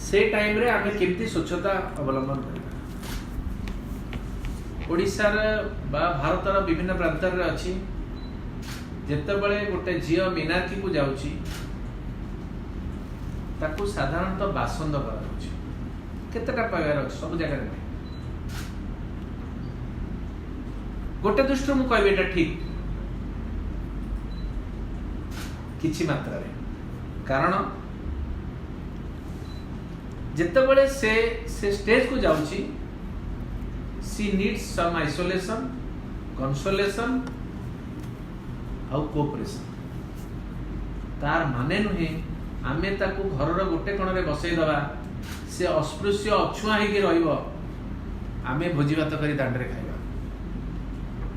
से टाइम रे आमे केमती स्वच्छता अवलंबन करबा। ओडिशार बा भारतर विभिन्न प्रांतर रे अछि जेतेबेले गोटे झियो मीनाक्षी को जाउची ताकू साधारणतः बासंद कराउची केतेटा पगार अछि सब जगह रे गोटे दृष्टि मु कहबे एटा ठीक किछि मात्रा रे कारण जेतेबेले से स्टेज को जाउची सी नीड्स सम आइसोलेशन कंसोलेशन आउ कोऑपरेशन तार माने नुहे आमे ताकू घरर गोटे कोण रे बसई दबा से अस्पृश्य अछुआ हेकी रहइबो आमे भोजी भात करी दांडरे खाइबा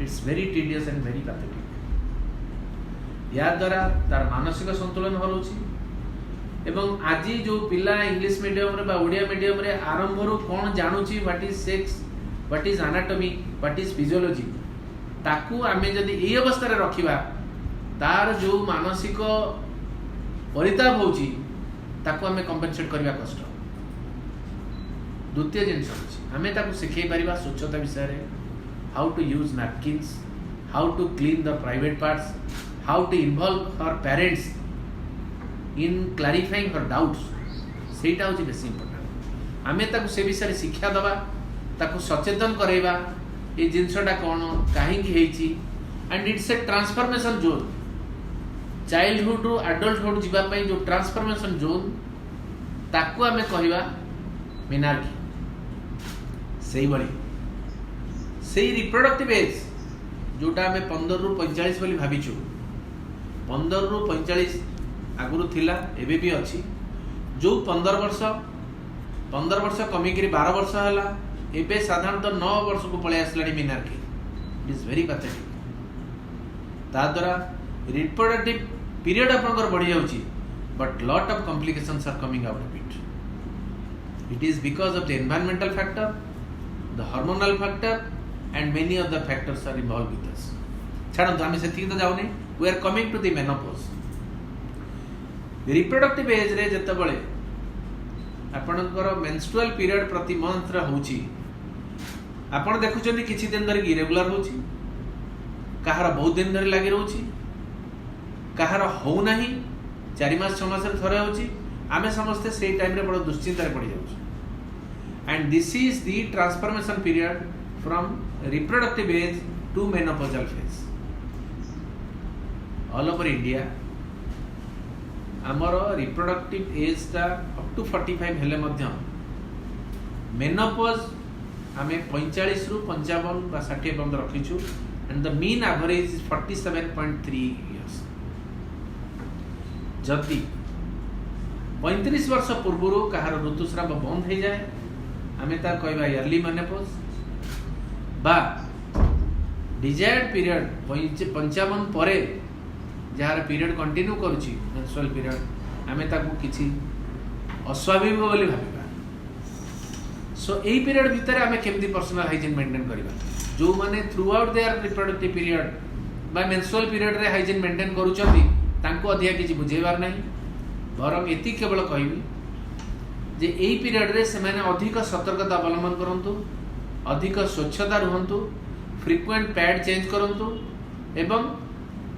it's very tedious and very pathetic. या द्वारा तार मानसिक संतुलन हरउची एवं आजी जो पिला इंग्लिश मीडियम रे बा ओडिया मीडियम रे आरंभ रु कोन जानुची what is sex what is anatomy what is physiology ताकू आमे जदी एई अवस्था रे रखिबा तार जो मानसिक परिताप होची ताकू आमे कंपेंसेट करबा कष्ट। द्वितीय जिनिस अछि आमे ताकू सिखै परिबा स्वच्छता विषय रे how to use napkins how to clean the private parts how to involve her parents in clarifying her doubts सेटा होची बेसी इंपोर्टेंट। आमे ताकू से विषय रे शिक्षा दबा ताकू सचेतन करैबा ए जिनसटा कोन काहे की हेची and it's a transformation zone childhood रु एडल्टहुड जीवा पई जो ट्रांसफॉर्मेशन जोन ताकू आमे कहिबा मिनार्की सेही बड़ी सेही रिप्रोडक्टिव एज जोटा आमे 15 रु 45 बोली भाबिछु 15 रु 45 आगुरु थिला एबे भी अछि जो 15 वर्ष कमी करी 12 वर्ष हला एबे साधारणतः 9 वर्ष को पळे आसलानी menarche it is very pathetic. ता द्वारा रिप्रोडक्टिव पीरियड आपनकर बढ़ी जाउची but lot of complications are coming out of it. It is because of the environmental factor the hormonal factor and many other factors are involve with us. छाड़ो तो हम सेति तो जाउनी we are coming to the menopause. Reproductive age रे जते बळे आपनकर menstrual period प्रति मंथ रा होची आपण देखुचंदी किछि दिन धरि इरेगुलर होची काहार बहुत दिन धरि लागि रहउची काहार हो नाही 4 मास 6 मास रे थरे होची आमे समस्त सेही टाइम रे बड़ दुश्चिंता रे पड़ी जाउची and this is the transformation period from reproductive age to menopausal phase. All over India आमर रिप्रोडक्टिव एज ता अप टू 45 हेले मध्य मेनोपॉज आमे 45 रु 55 बा 60 बंद रखिछु and the mean average is 47.3 years. जदि 35 वर्ष पूर्व कहार ऋतुस्राव बंद हो जाए आमे ता कहबा इयरली मेनोपॉज बा डिजायर्ड पीरियड 55 परे जार पीरियड कंटिन्यू करूची मेंस्ट्रुअल पीरियड आमे ताकू किछि अस्वाभाविक बोली भाबिबा। सो एई पीरियड भितर आमे केमती पर्सनल हाइजीन मेंटेन करबा जो माने throughout their reproductive period बा मेंस्ट्रुअल पीरियड रे हाइजीन मेंटेन करूचंती तांको अधिया किछि बुझेबार नाही बरम एति केवल कहबी जे एई पीरियड रे से माने अधिक सतर्कता अवलंबन करंतु अधिक स्वच्छता रहंतु फ्रीक्वेंट पैड चेंज करंतु एवं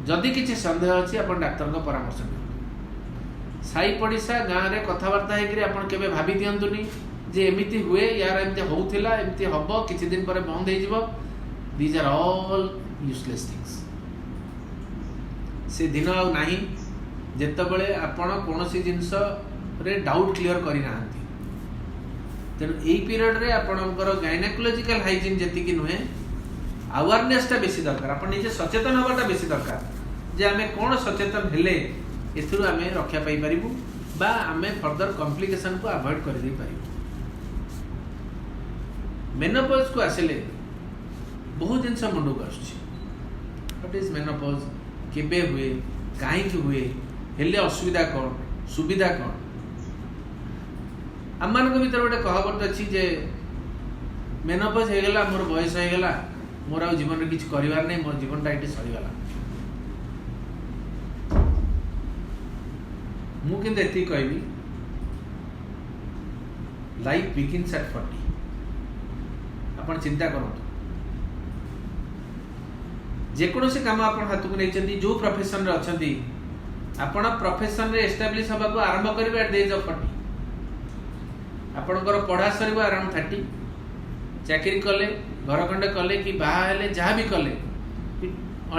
जदि किसी संदेह अच्छी आप डाक्तर को परामर्श दिखाँ। साई पड़िशा गाँव में कथबार्ता होकर केवे भाभी दिंतुनि जे एमती हुए यार एमती होउथिला एमती हम किसी दिन पर बंद हो these are all useless things. से दिन आउ नाही जेतेबेले आपण कोनोसी जिंस रे डाउट क्लियर करि नाहंती तेणु एई पीरियड रे आपणकर गायनेकोलॉजिकल हाइजीन जेतिकी नुहे अवेयरनेस टा बेसी दरकार आपण निजे सचेतन होबाटा बेसी दरकार जे आमे कोन सचेतन हेले एथुरु आमे रक्षा पाई परिबु बा आमे फर्दर कॉम्प्लिकेशन को अवॉइड कर दे परिबु। मेनोपॉज को आसिले बहुत जिनस मुंड को आछी व्हाट इज मेनोपॉज केबे हुए काहे कि हुए हेले असुविधा कोन सुविधा कोन आमान को भीतर गोटे कहबत अछि जे मेनोपॉज हे गेला मोर बयस हे गेला मोर आ जीवन रे किछ करिवार नै मोर जीवनटा एटी सरी गेला मु किंतु एति कहबी लाइफ बिगिन्स एट 40 आपण चिंता करंतु जेकोसी काम आपण हाथ को नहीं जो प्रोफेशन रे अछंती आपण प्रोफेशन रे एस्टाब्लिश हबा को आरंभ करिवे एट द एज ऑफ 40 आपणकर पढ़ा सर अराउंड 30 चाकरी कले घर खंडे कले कि बाहा हेले जहाँ भी कले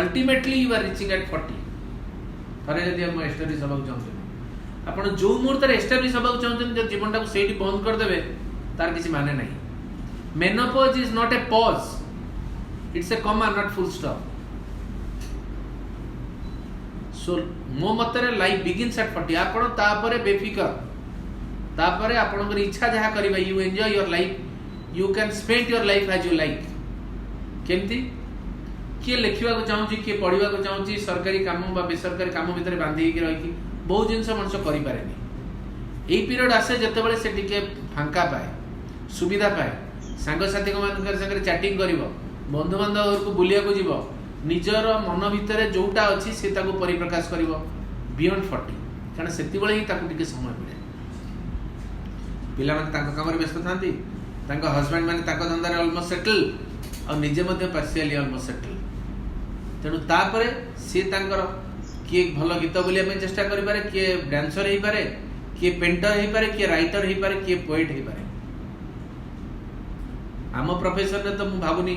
ultimately you are reaching at 40 थरे जदि हम एस्टाब्लिश हबा चाहते आपण जो मुहूर्त एस्टाब्लिश हबा चाहते जीवन को सेठी बंद कर देबे तार किसी माने नहीं menopause is not a pause it's a comma not full stop so मो मतरे लाइफ बिगिन्स एट 40 आपण तापरे बेफिकर तापरे आपनकर इच्छा जहा करिबा you enjoy your life you can spend your life as you like केमती किए लिखा चाहूँगी किए पढ़ा चाहूँगी सरकारी काम बेसरकारी काम भितर बांधी रही बहुत जिनस मनुष्य करें यही पीरियड आसे जिते से टिके फांका पाए सुविधा पाए सांगसाथी सागर चैटिंग कर बंधु बांधव को बुलिया जीव निजर मन भितर जोटा अच्छी से परिप्रकाश कर बियॉन्ड 40 कारण से ही समय मिले पिला काम व्यस्त था हजबैंड मैंने धंदा ऑलमोस्ट सेटल और निजे पार्शियली ऑलमोस्ट सेटल तेणु तापर सी किए भल गीत बोलिया चेष्टा करें किए डांसर हो पारे किए पेंटर हो पारे किए राइटर हो पारे किए पोएट हो पारे आम प्रोफेशन तो मुझे भावुनी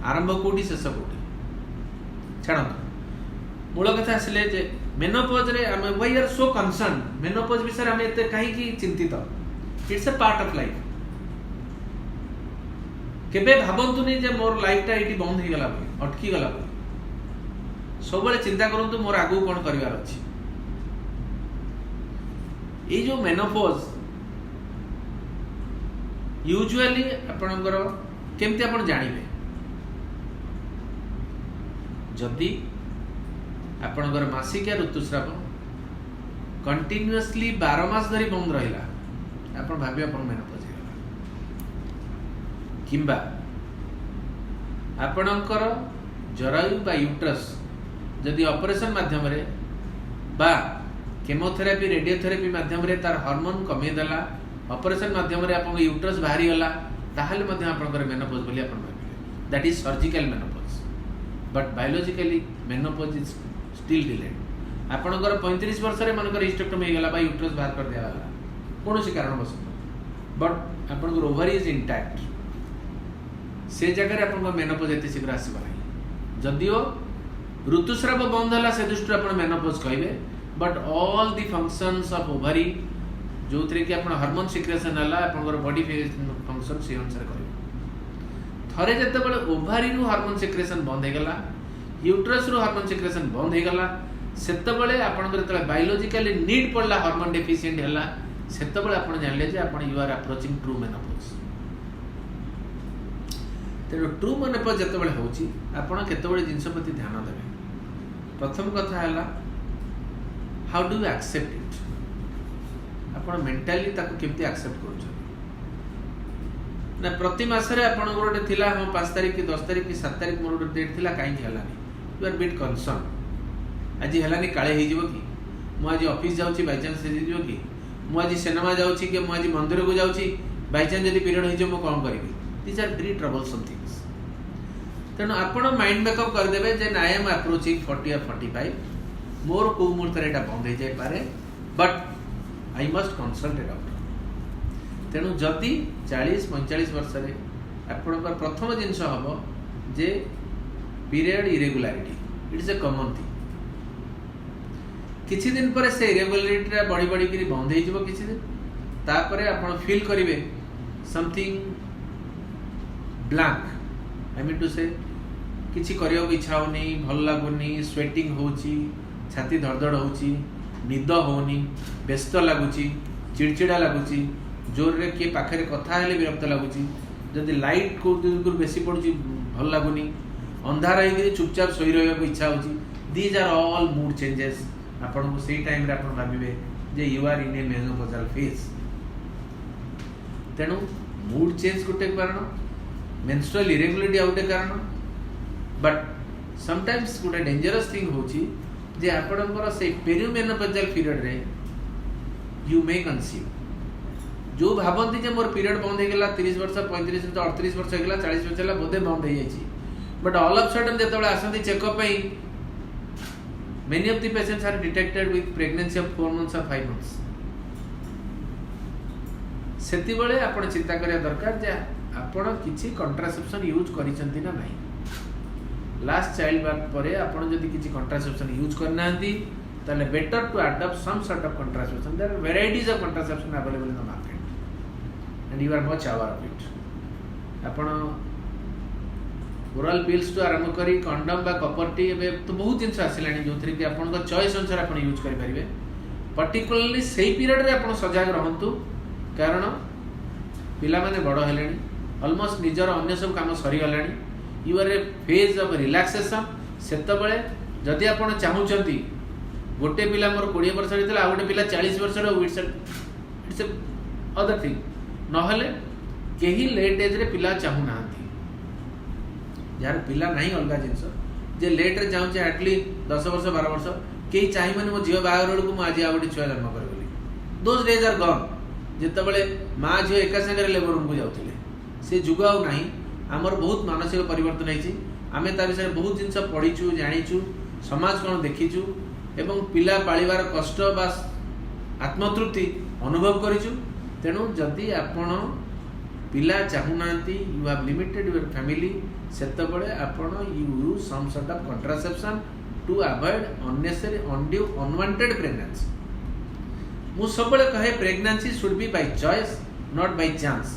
आरंभ कौटी शेष कौटी छाड़ मूल कथा आसिले जे मेनोपॉज रे आम we are so concern menopause विषय आम एते कहीं चिंतित it's a part of life केबे भाबंतुनी जे मोर लाइफटा एटी बंद हो गला अटकी गला सब बड़े चिंता करंतु मोर आगु कोन करिवार अछि ए जो मेनोपॉज यूजुअली आपनकर केमती आपन जानिबे जदि आपनकर मासिक ऋतुस्राव कंटिन्यूअसली 12 मास धरी बंद रहिला आपन भाबी आपन मेनोपॉज किंबा आपणकर जरायु बा यूट्रस जदि ऑपरेशन माध्यम रे बा केमोथेरापी रेडियोथेरापी माध्यम रे तार हार्मोन कमे देला ऑपरेशन माध्यम रे आपन यूट्रस बाहरी गला ताहले मध्ये आपणकर मेनोपॉज बोली आपन भाबिले that is surgical menopause but biologically menopause is still delayed आपणकर 35 वर्ष रे मनकर हिस्टेक्टोमी गला बा यूट्रस बाहर कर दिया गला कोनोसी कारण बस बट आपणकर ओवरी इज इंटैक्ट से जगह अपन मेनोपॉज एते शीघ्र आसब ना जदिओ ऋतुस्राव बंद है से दृष्टि आप मेनोपॉज कहे but all the functions of ovary जो थे कि आप हार्मोन सिक्रेशन है आप बॉडी फंक्शन से अनुसार कर थरे जिते ओभारी हार्मोन सिक्रेशन बंद हो गला यूट्रस रु हार्मोन सिक्रेशन बंद हो गला सेतबेले आपन बायोलॉजिकली नीड पड़ला हार्मोन डेफिशिएंट है सेतबेले आप जानले जे आप you are approaching true menopause तेणु ट्रू मेनोपॉज जिते होची आपण केतबेले जिनस प्रति ध्यान देवे प्रथम कथा है how do you accept it आपण मेंटली ताको केमती एक्सेप्ट करूछ ना प्रति मासरे आपण गोटे थिला हम 5 तारिख की 10 तारिख की 7 तारिख मोर गोटे डेट थिला काई हलानी यू आर बिट कंसर्न आज हलानी काळे हे जीवो कि मु आज ऑफिस जाउची बाय चांस हे जीवो कि मु आज सिनेमा जाउची कि मु आज मंदिर को जाउची बाय चांस जदी पीरियड हे जे मु कोन करबी these are very troublesome things तेणु आपण माइंड मेकअप कर देबे जे आई एम अप्रोचिंग 40 और 45 मोर को मुहूर्त रे एटा बंद हो जाय पारे but I must consult a doctor तेणु जदि 40-45 वर्ष रे आपणकर प्रथम जिनस हम जे period irregularity it's a common thing किछि दिन पर से इरेगुलारिटी बढ़ी बढ़ी करी बंद हो जिवो किछि दिन तापरे आपण फील करिवे something blank I mean to say किछि करियो इच्छा होनी भल लागुनी स्वेटिंग होची छाती धड़धड़ होची निद होनी व्यस्त लगुची चिड़चिड़ा लगुची जोर रे किए पाखे कथा हेले विरक्त लगुची जदि लाइट को बेसी पड़ुची भल लगुनी अंधार होगी चुपचाप सोई रहा इच्छा होची these are all mood changes आपन को सही टाइम रे आपन भाबिबे जे you are in a menopausal phase तेणु मूड चेंज गोटे कारण मेंस्ट्रुअल इरेगुलरिटी आउटे कारण बट समटाइम्स गोटे डेंजरस थिंग होची जे आपनकर से पेरिमेनोपॉजल पीरियड रे यू मे कंसीव जो भावती जे मोर पीरियड बंद हो 30 वर्ष 35 वर्ष 38 वर्ष हो 40 वर्ष है बोधे बंद हो जाए बट ऑल ऑफ सडन जो आसती checkup many of the patients are detected with pregnancy of 4 months or 5 months सेति बळे आपण चिंता करिया दरकार जे आपण किछि कंट्रासेप्शन यूज करिसंती ना नाही लास्ट चाइल्ड बर्थ परे आपण जदि किछि कंट्रासेप्शन यूज करनांती ताले better to adopt some sort of contraception there are varieties of contraception available in the market and you are much aware of it आपण ओरल पिल्स टू आरंभ करी कंडम बा कपर टी एबे तो बहुत जिंस आसिलानी जोथरे कि आपण को चॉइस अनुसार आपण यूज करि परिबे पर्टिकुलरली सेही पीरियड रे आपण सजाग रहंतु कारण पिला माने बड़ हेलेनी ऑलमोस्ट निजर अन्य सब काम सरी गलानी you are a phase of relaxation सेत बळे जदि आपण चाहूचंती गोटे पिला मोर 20 वर्ष रे आ गोटे पिला 40 वर्ष रे इट्स ए अदर थिंग नहले केही लेट एज रे पिला चाहू नांती यार पिला नहीं अलग जिनस जे लेट रे चाहूचे एटली 10 वर्ष 12 वर्ष केही चाहि माने मो जियो बागर को मु आज आ गोटे छुआ जन्म कर बोली दोज डेज आर गॉन जेतबेले माँ झील एका संगे लेबर रूम को जाऊे से जुग आउ ना आमर बहुत मानसिक परिवर्तन होती आम ता विषय बहुत जिनस पढ़ीचु जाचु समाज कौन देखीचु एवं पिला पालिबार कष्ट बा आत्मतृप्ति अनुभव करूँ तेणु जदि आपण पिला चाहूना you have limited your family सेतबेले आपण you use some sort of contraception to avoid unnecessary undue unwanted pregnancy मु सब कहे pregnancy should be by choice not by chance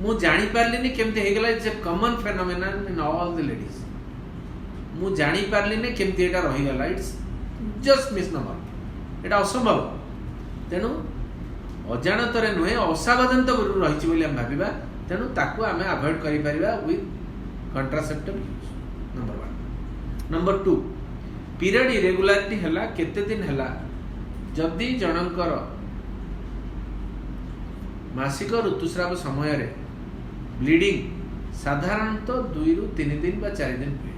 मु जानी पारलिनी केमते हेगला it's a common phenomenon in all the ladies मु जानी पारलिनी केमते एटा रही गला इट्स जस्ट मिसनोमर एटा असंभव तेनु अजाणतरे नुहे असावधानत रही बोली हम भाविबा तेनु ताकू आमे अवॉइड करि परिबा with contraceptive use number 1 number 2 period irregularity हला केते दिन हला जदि जनकर मासिक ऋतुस्राव समय रे ब्लीडिंग साधारणतः 2 ରୁ 3 दिन बा 4 दिन हुए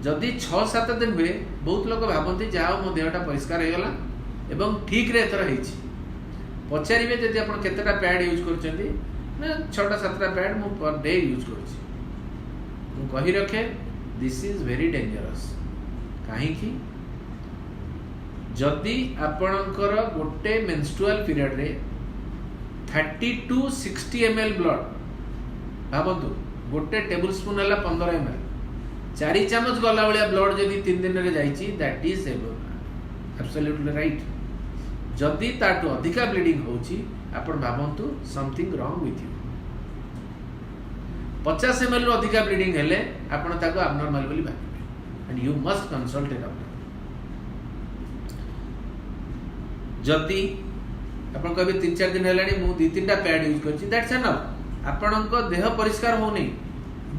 जदि 6-7 दिन हुए बहुत लोग भावती जहाँ मो देहटा परिष्कार हो गला एवं ठीक रे एथर होइछि पचारिबे जदि आपण केतेटा पैड यूज करछंती ना 6-7टा पैड मु पर डे यूज करछि मु कहि रखे दिस इज वेरी डेंजरस काहे कि जदि आपणकर गोटे मेंस्ट्रुअल पीरियड रे 30 to 60 ml ब्लड भावतु गोटे टेबल स्पून है 15 ml 4 चामच गला भाया ब्लड जदि 3 दिन रे जाइछि दैट इज एब्सोल्युटली राइट जदि ताटू अधिका ब्लीडिंग होछि आपण भावतु something wrong with you 50 ml रो अधिका ब्लीडिंग हेले आपण ताको एब्नॉर्मल बोली भाबिबे and you must consult a doctor जदि आपण कभी 3-4 दिन हेलानी मु 2-3टा पैड यूज करछि दैट्स एनफ आपणक देह परिष्कार होनी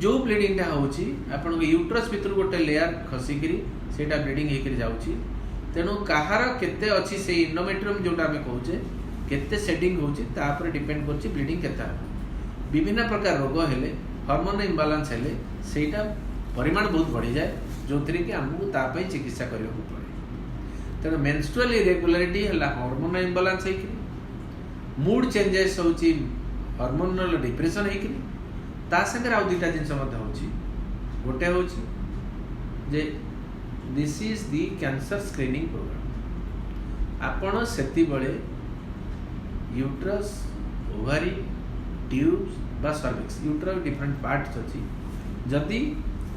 जो ब्लीडिंग टा होछि आपणक यूट्रस भितर गोटे लेयर खसिकरी सेटा ब्लीडिंग हेकरी जाउछि तेनु कहार केते अछि से इंडोमेट्रियम जोटा हम कहूचे केते सेटिंग होछि ता पर डिपेंड करछि ब्लीडिंग केता विभिन्न प्रकार रोग हेले हार्मोन इम्बालांस हेले सेटा परिमाण बहुत बढ़ी जाए जोथरे कि हमहु ता पई चिकित्सा करियो पड़े तेणु मेंस्ट्रुअल इरेगुलारिटी है हार्मोन इम्बालांस है मूड चेंजेस होची हार्मोनल डिप्रेशन है ता संगे आउ दुटा जिनस होची गोटे होची जे this is the cancer screening program आपण सेति बळे यूट्रस ओवरी ट्यूब्स बा सर्विक्स यूट्रस डिफरेंट पार्ट्स अछि जदि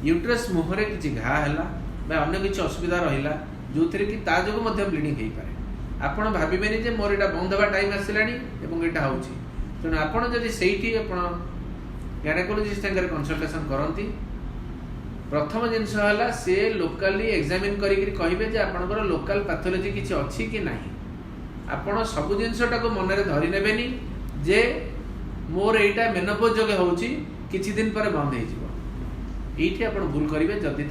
यूट्रस मुहरे किछि घा हैला बा अन्य किछि असुविधा रहिला जो थे कि ता जो ब्लीडिंग हो पाए आपड़ भावेनि जे मोर यहाँ बंद हवा टाइम आसलानी यहाँ हो तेणु आपड़ जब से गायनेकोलॉजिस्ट कंसल्टेशन करती प्रथम जिनस है सी लोकाली एग्जामिन करेंगे जे आपंकर लोकल पैथोलॉजी किसी अच्छी कि ना आपण सब जिनसटा को मन में धरी ने जे मोर यहाँ मेनोपॉज जोगे होची किछि दिन पर बंद हो आप भूल करेंगे जदि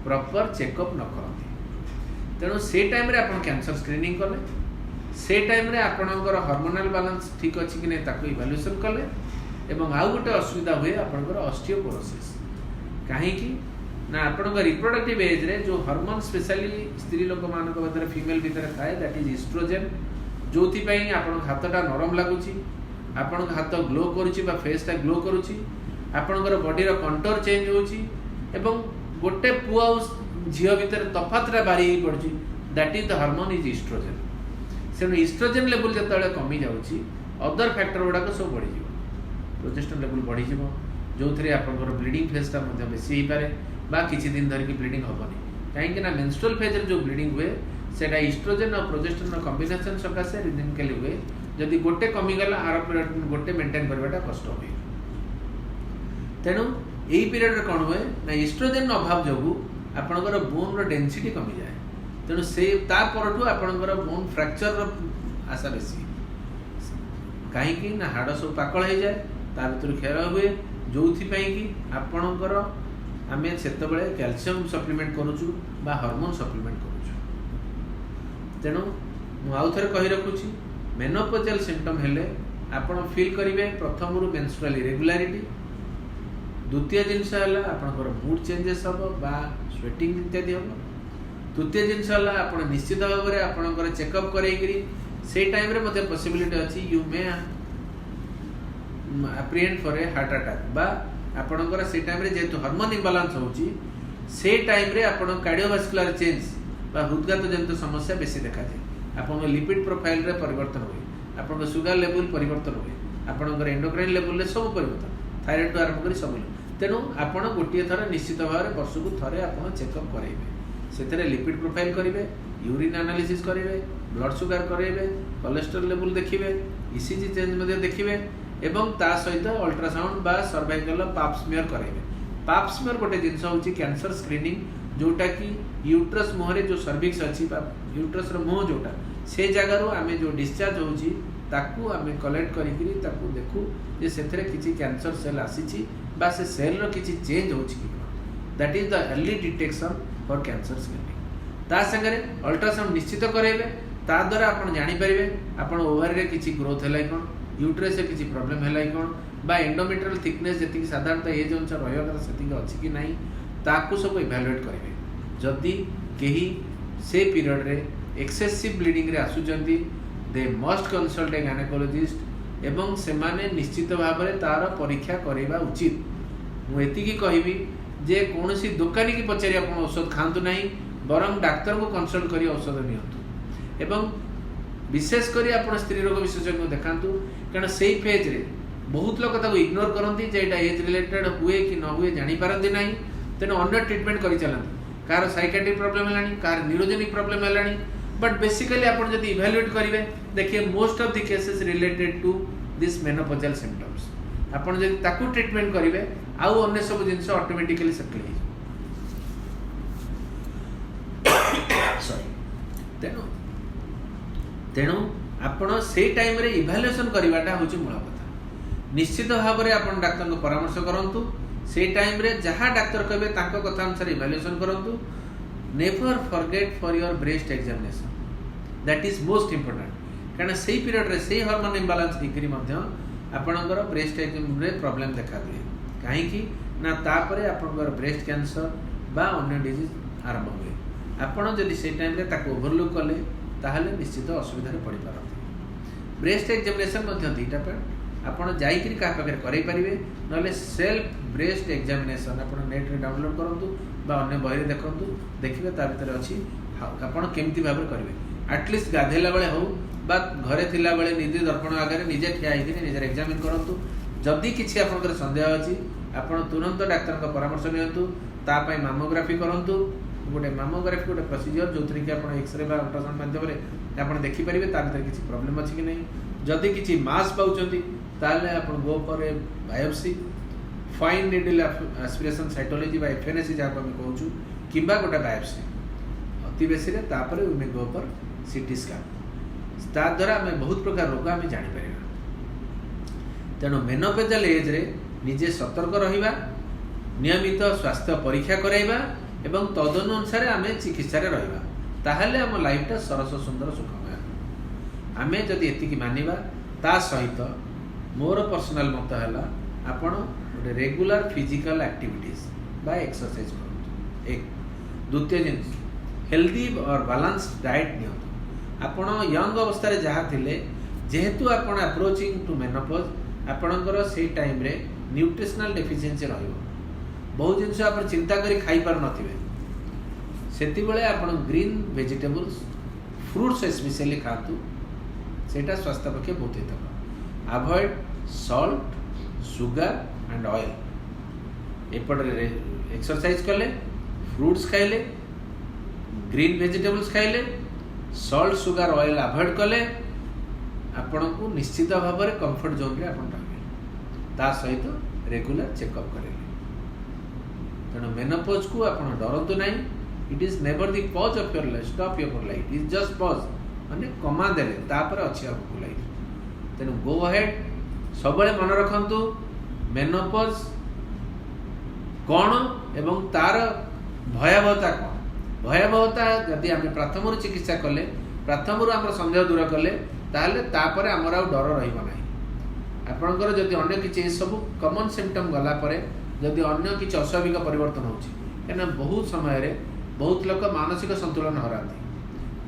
प्रॉपर चेकअप न करते तेणु से टाइम रे आपण कैंसर स्क्रीनिंग कले से टाइम रे आपणकर हार्मोनल बैलेंस ठीक अच्छी कि नहीं इवैल्यूएशन कले एवं आउ गोटे असुविधा हुए आपणकर ऑस्टियोपोरोसिस कहीं ना आपण रिप्रोडक्टिव एज रे जो हार्मोन स्पेशली स्त्री लोक मान फीमेल भितर थाए दैट इज एस्ट्रोजेन जो आपण हाथटा नरम लगुच आपण हाथ ग्लो करुच्ची फेसटा ग्लो करुच्ची आपणकर बॉडीर कंटोर चेंज होची एवं गोटे पुआ झील भितर तफातटा बारी पड़ी that is the hormone is oestrogen से इस्ट्रोजेन लेवल जो कमी जाऊँगी अदर फैक्टर गुड़ाक सब बढ़ी प्रोजेस्टेरोन लेवल बढ़ी जो थे आपंकर ब्लीडिंग फेजटा बेसी हो पाए बा किसी दिन धरिकी ब्लीडिंग हेनी कहीं मेंस्ट्रुअल फेज जो ब्लीडिंग हुए सेटा इस्ट्रोजेन और प्रोजेस्टेरोन कॉम्बिनेशन सकाशे रिदमिकली हुए जदि गोटे कमीगला आर पीरियड गोटे मेंटेन करवाटा कष्ट हुए तेणु यही पीरियड कौन हुए ना इस्ट्रोजेन अभाव जो आपणकर बोन डेनसीटी कमी जाए तेणु से तापरठू आपणकर बोन फ्रैक्चर आशा बेसी कहीं ना हाड़ सब पाकल हो जाए ता भर क्षय हुए जो कि आपणकर आम से कैल्शियम सप्लीमेंट करुचु बा हार्मोन सप्लीमेंट करुचु तेणु मुझे कही रखुची मेनोपोजल सिम्पटम हेले आपण फील करेंगे प्रथम रु मेंस्ट्रुअल इरेगुलारिटी द्वितीय जिनस आपणकर मूड चेंजेस हम बा स्वेटिंग इत्यादि हम तृतीय जिनस आप निश्चित भाव में आपणकर चेकअप करेंगे से टाइम रे मते पॉसिबिलिटी अच्छी you may apprehend for a heart attack बा आपणकर से टाइम रे जेतु हार्मोन इम्बालांस होची से टाइम रे आपण कार्डियोवास्कुलर चेंज बा हृदघात जनित समस्या बेसी देखा जाए आपण लिपिड प्रोफाइल रे परिवर्तन हुए आपण सुगर लेवल परिवर्तन हुए आपण एंडोक्राइन लेवल रे सब परिवर्तन थायराइड आरंभ कर सब तेणु आपण गोटे थर निश्चित भाव में वर्ष को थरे आपण चेकअप करेंगे से लिपिड प्रोफाइल करेंगे यूरिन एनालिसिस करेंगे ब्लड सुगर करेंगे कोलेस्ट्रॉल लेवल देखिए ईसीजी चेंज देखिए एवं ता सहित अल्ट्रासाउंड बा सर्वाइकल पाप स्मियर करेंगे पाप स्मियर गोटे जिनस हूँ कैंसर स्क्रीनिंग जोटा कि यूट्रस मुहर जो सर्विक्स अच्छी यूट्रस मुह जोटा से जगार आम जो डिस्चार्ज होची ताकू आम कलेक्ट करी देखू जे से किसी कैंसर सेल आसी बा से सेल रो किसी चेंज होची कि that is the early detection for cancer screening ता संगे अल्ट्रासाउंड निश्चित करेंगे ता द्वारा आप जानीपारे आप ओभारी रे किसी ग्रोथ है कौन यूट्रस से किसी प्रॉब्लम है कौन बा एंडोमेट्रियल थिकनेस जी साधारणतः एज अनुसार रहा से अच्छी कि नहीं ताकू सब इवैल्यूएट करेंगे जदि कहीं से पीरियड रे एक्सेसिव ब्लीडिंग रे आसुचंती they must consult a gynaecologist एवं से माने निश्चित भाव में तार परीक्षा करवा उचित मुझे कहबी जे कौन सी दुकानी की पचारि आप औषध खातु ना बरं डाक्तर को कंसल्ट कर औषध नियंतु एवं विशेषकर आप स्त्री रोग विशेषज्ञ देखातु कारण से फेज रे बहुत लोग इग्नोर करती एज रिलेटेड हुए कि न हुए जापारती ना तेणु अन्य ट्रिटमेंट कर चलती कार साइकेट्रिक प्रॉब्लम है कार न्यूरोजेनिक प्रॉब्लम है बट बेसिकली आप जब इवैल्यूएट करेंगे देखिए most of the cases related to this menopausal symptoms आपड़ जब ताकू ट्रिटमेंट करेंगे आउ अन्य सब जिन ऑटोमेटिकली सेटल तेणु तेणु आपण से टाइम रे इवैल्यूएशन करवाटा हूँ मूल कथा निश्चित भाव में आप डाक्तर को परामर्श करूँ से टाइम रे जहाँ डाक्तर कहे तांको कथा अनुसार इवैल्यूएशन करूँ never forget for your breast examination that is most important कारण से पीरियड रे से हार्मोन इम्बालांस डिग्री आपणकर ब्रेस्ट रे प्रॉब्लम देखा दिए कहीं ना तापरे आपणकर ब्रेस्ट कैंसर बा अन्य डिजीज आरंभ हुए आपड़ जदि से टाइम रे ताको ओवरलुक कले ताहले निश्चित असुविधा पड़ पारती ब्रेस्ट एग्जामिनेशन दुईटा पार्ट आपड़ जाइकरी क्या पाखे करें ना सेल्फ ब्रेस्ट एग्जामिनेशन आप नेट रे डाउनलोड करूँ बा अन्य बही देखूँ देखिए ता भीतर अच्छी आपड़ केमती भाव में करेंगे एटलिस्ट गाधेला बेले हो बा घरे थिला बेले निजे दर्पण आगे निजे ठिया निजे एग्जामिन करूँ जदि किसी आपंकर सन्देह अच्छी आप तुरंत डाक्तर परामर्श नियंतु तापाई मामोग्राफी करूँ गोटे मामोग्राफी गोटे प्रोसीजर जो थी कि आप एक्सरे बा अल्ट्रासाउंड माध्यम आप देखिपारे ता भीतर किसी प्रॉब्लम अच्छी कि नहीं जदि किसी मास पाँच ताले आप go for a biopsy fine needle aspiration cytology बा एफएनएसी जहाँ आम कहूँ कि गोटे बायोप्सी अति बेसी we may go for CT scan ता द्वारा आम बहुत प्रकार रोग आम जापर तेणु मेनोपोजल एज रे निजे सतर्क रहिबा नियमित स्वास्थ्य परीक्षा कराइबा एवं तदनुसार आम चिकित्सा रहिबा ताहले आम लाइफटा सरस सुंदर सुखमय आम जदि एतिकी मानिबा ता सहित मोर पर्सनल मत है आपण गोटे रेगुलर फिजिकल एक्टिविटीज बा एक्सरसाइज करूँ एक द्वितीय जिनिस हेल्दी और बैलेंस डाइट नियंतु आपण यंग अवस्था जहाँ थिले जेहेतु आपण अप्रोचिंग टू मेनोपॉज आपणकर से टाइम रे न्यूट्रिशनल डेफिशिएंसी रहिबो बहुत जिनस आप चिंता करी खाई पार नथिबे सेति बेले आपण ग्रीन वेजिटेबल्स फ्रूट्स स्पेशली खातु सेटा स्वास्थ्य पक्षे बहुत हितकर avoid salt sugar and oil एपटे एक्सरसाइज कले फ्रूट्स खाइले ग्रीन वेजिटेबल्स खाइले सॉल्ट सुगर ऑयल अवॉइड कले आपण को निश्चित भाव में कंफर्ट जोन रे आपण रहिबे ता सहित रेगुलर चेकअप करेंगे तेणु मेनोपॉज को आप डरतु ना it is never the pause of your life stop your life is just pause माने कमा देले तापर अच्छी आपको लाइफ तेणु गो अहेड सब मन रखंतु मेनोपॉज कौन एवं तार भयावहता कौन भयावहता जदि आम प्रथम चिकित्सा कले प्रथम आम सन्देह दूर कले तापर आमर आ डर रही आपणकर जदि अन्य किसी सब कमन सिम्पटम गला जदि अन्य किसी अस्वाभाविक परिवर्तन होना बहुत समय बहुत लोग मानसिक संतुलन हराती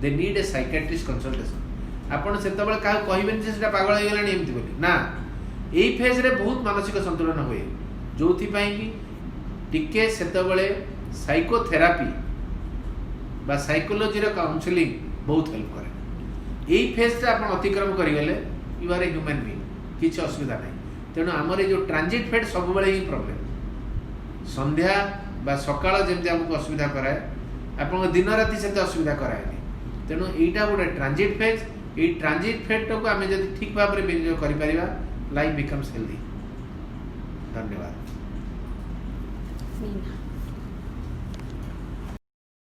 they need a psychiatrist consultation आपड़ से क्या कहे पागल हो गलानी एमती बोली ना यही फेज रे बहुत मानसिक संतुलन हुए जो टिके से साइकोथेरापी बा साइकोलोजी काउंसलिंग बहुत हेल्प करे यही फेज रे आप अतिक्रम करगले you are a human being किसी असुविधा नहीं तेणु आमर ये ट्रांजिट फेड सब बेले ही प्रॉब्लम संध्या बा सकाळ जमी आमको असुविधा कराए आप दिन राति से असुविधा कराएनि तेणु यहीटा गोटे ट्रांजिट फेज ये ट्रांजिट फेड को आम जब ठीक भाव में विनियोग कर लाइफ बिकम्स हेल्दी धन्यवाद।